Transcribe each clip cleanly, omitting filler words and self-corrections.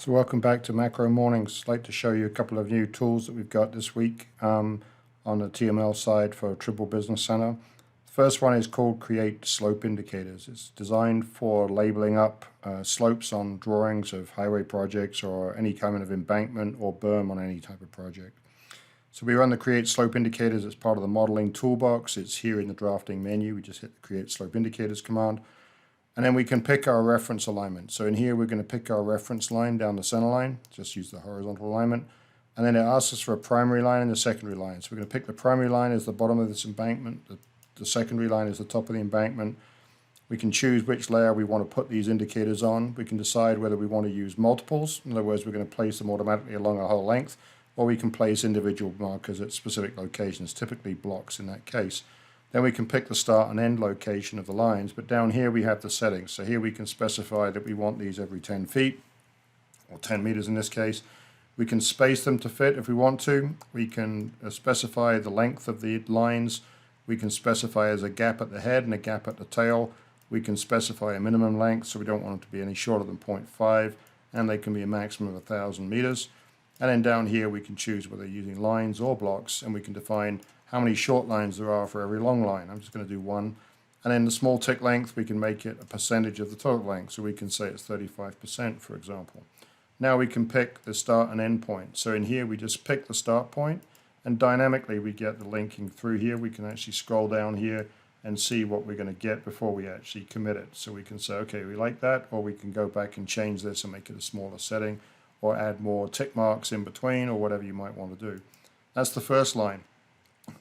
So welcome back to Macro Mornings. I'd like to show you a couple of new tools that we've got this week on the TML side for Triple Business Center. The first one is called Create Slope Indicators. It's designed for labeling up slopes on drawings of highway projects or any kind of embankment or berm on any type of project. So we run the Create Slope Indicators as part of the modeling toolbox. It's here in the drafting menu. We just hit the Create Slope Indicators command. And then we can pick our reference alignment. So in here, we're going to pick our reference line down the center line. Just use the horizontal alignment. And then it asks us for a primary line and a secondary line. So we're going to pick the primary line as the bottom of this embankment. The secondary line is the top of the embankment. We can choose which layer we want to put these indicators on. We can decide whether we want to use multiples. In other words, we're going to place them automatically along our whole length. Or we can place individual markers at specific locations, typically blocks in that case. Then we can pick the start and end location of the lines, but down here we have the settings. So here we can specify that we want these every 10 feet, or 10 meters in this case. We can space them to fit if we want to. We can specify the length of the lines. We can specify as a gap at the head and a gap at the tail. We can specify a minimum length, so we don't want them to be any shorter than 0.5, and they can be a maximum of 1,000 meters. And then down here we can choose whether using lines or blocks, and we can define how many short lines there are for every long line. I'm just going to do one. And then the small tick length, we can make it a percentage of the total length. So we can say it's 35%, for example. Now we can pick the start and end point. So in here, we just pick the start point, and dynamically we get the linking through here. We can actually scroll down here and see what we're going to get before we actually commit it. So we can say, okay, we like that, or we can go back and change this and make it a smaller setting, or add more tick marks in between, or whatever you might want to do. That's the first line.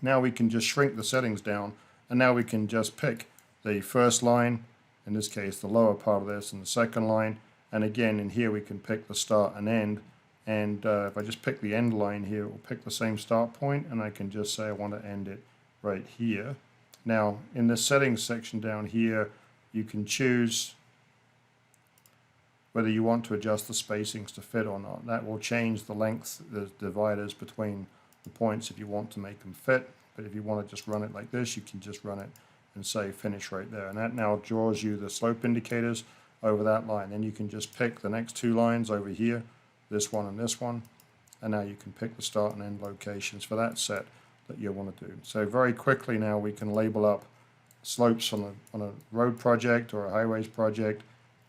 Now we can just shrink the settings down, and now we can just pick the first line, in this case the lower part of this, and the second line, and again in here we can pick the start and end, and if I just pick the end line here, it will pick the same start point, and I can just say I want to end it right here. Now in the settings section down here, you can choose whether you want to adjust the spacings to fit or not. That will change the length, the dividers between the points if you want to make them fit, but if you want to just run it like this, you can just run it and say finish right there, and that now draws you the slope indicators over that line. Then you can just pick the next two lines over here, this one, and now you can pick the start and end locations for that set that you want to do. So very quickly now we can label up slopes on a road project or a highways project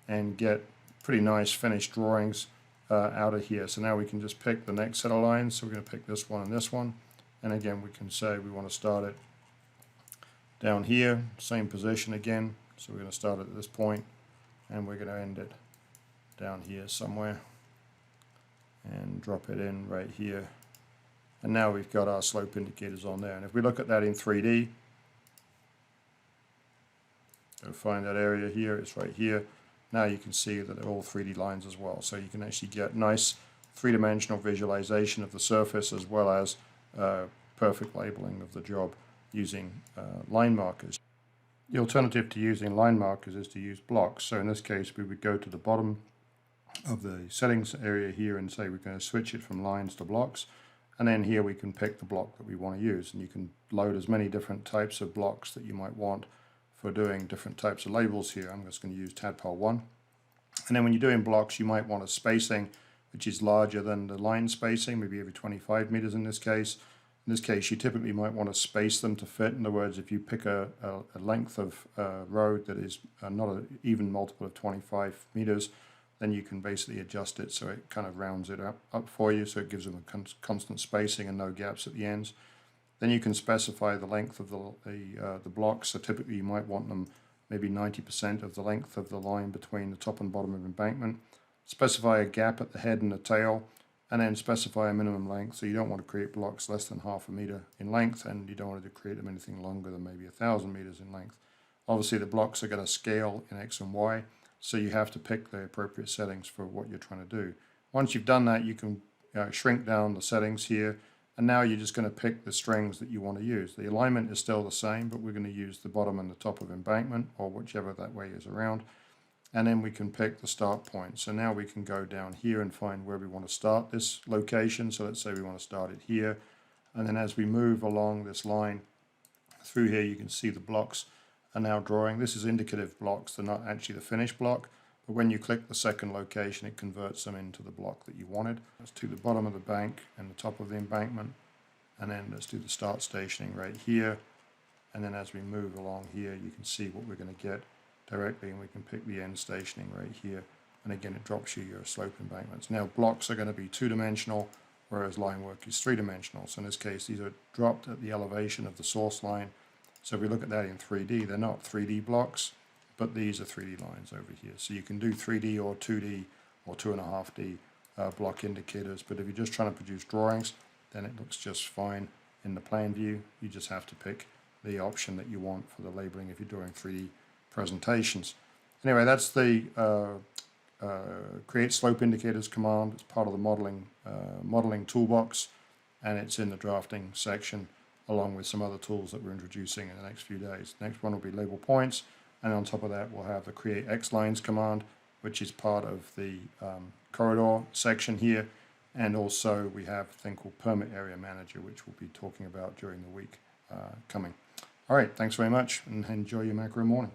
and get pretty nice finished drawings out of here. So now we can just pick the next set of lines. So we're going to pick this one, and again we can say we want to start it down here, same position again. So we're going to start it at this point, and we're going to end it down here somewhere and drop it in right here. And now we've got our slope indicators on there. And if we look at that in 3D, go find that area here, it's right here. Now you can see that they're all 3D lines as well. So you can actually get nice three-dimensional visualization of the surface as well as perfect labeling of the job using line markers. The alternative to using line markers is to use blocks. So in this case, we would go to the bottom of the settings area here and say we're going to switch it from lines to blocks. And then here we can pick the block that we want to use. And you can load as many different types of blocks that you might want for doing different types of labels here. I'm just going to use Tadpole 1. And then when you're doing blocks, you might want a spacing which is larger than the line spacing, maybe every 25 meters in this case. In this case, you typically might want to space them to fit. In other words, if you pick a length of road that is not an even multiple of 25 meters, then you can basically adjust it so it kind of rounds it up for you, so it gives them a constant spacing and no gaps at the ends. Then you can specify the length of the blocks. So typically you might want them maybe 90% of the length of the line between the top and bottom of embankment. Specify a gap at the head and the tail, and then specify a minimum length. So you don't want to create blocks less than 0.5 meter in length, and you don't want to create them anything longer than maybe 1,000 meters in length. Obviously the blocks are going to scale in X and Y, so you have to pick the appropriate settings for what you're trying to do. Once you've done that, you can shrink down the settings here, and now you're just going to pick the strings that you want to use. The alignment is still the same, but we're going to use the bottom and the top of embankment, or whichever that way is around. And then we can pick the start point. So now we can go down here and find where we want to start this location. So let's say we want to start it here. And then as we move along this line through here, you can see the blocks are now drawing. This is indicative blocks. They're not actually the finished block, but when you click the second location, it converts them into the block that you wanted. Let's do the bottom of the bank and the top of the embankment, and then let's do the start stationing right here. And then as we move along here, you can see what we're going to get directly, and we can pick the end stationing right here. And again, it drops you your slope embankments. Now, blocks are going to be two-dimensional, whereas line work is three-dimensional. So in this case, these are dropped at the elevation of the source line. So if we look at that in 3D, they're not 3D blocks, but these are 3D lines over here. So you can do 3D or 2D or 2.5D block indicators, but if you're just trying to produce drawings, then it looks just fine in the plan view. You just have to pick the option that you want for the labeling if you're doing 3D presentations. Anyway, that's the create slope indicators command. It's part of the modeling toolbox, and it's in the drafting section along with some other tools that we're introducing in the next few days. Next one will be label points, and on top of that we'll have the create X lines command, which is part of the corridor section here, and also we have a thing called permit area manager, which we'll be talking about during the week coming. All right, thanks very much, and enjoy your macro morning.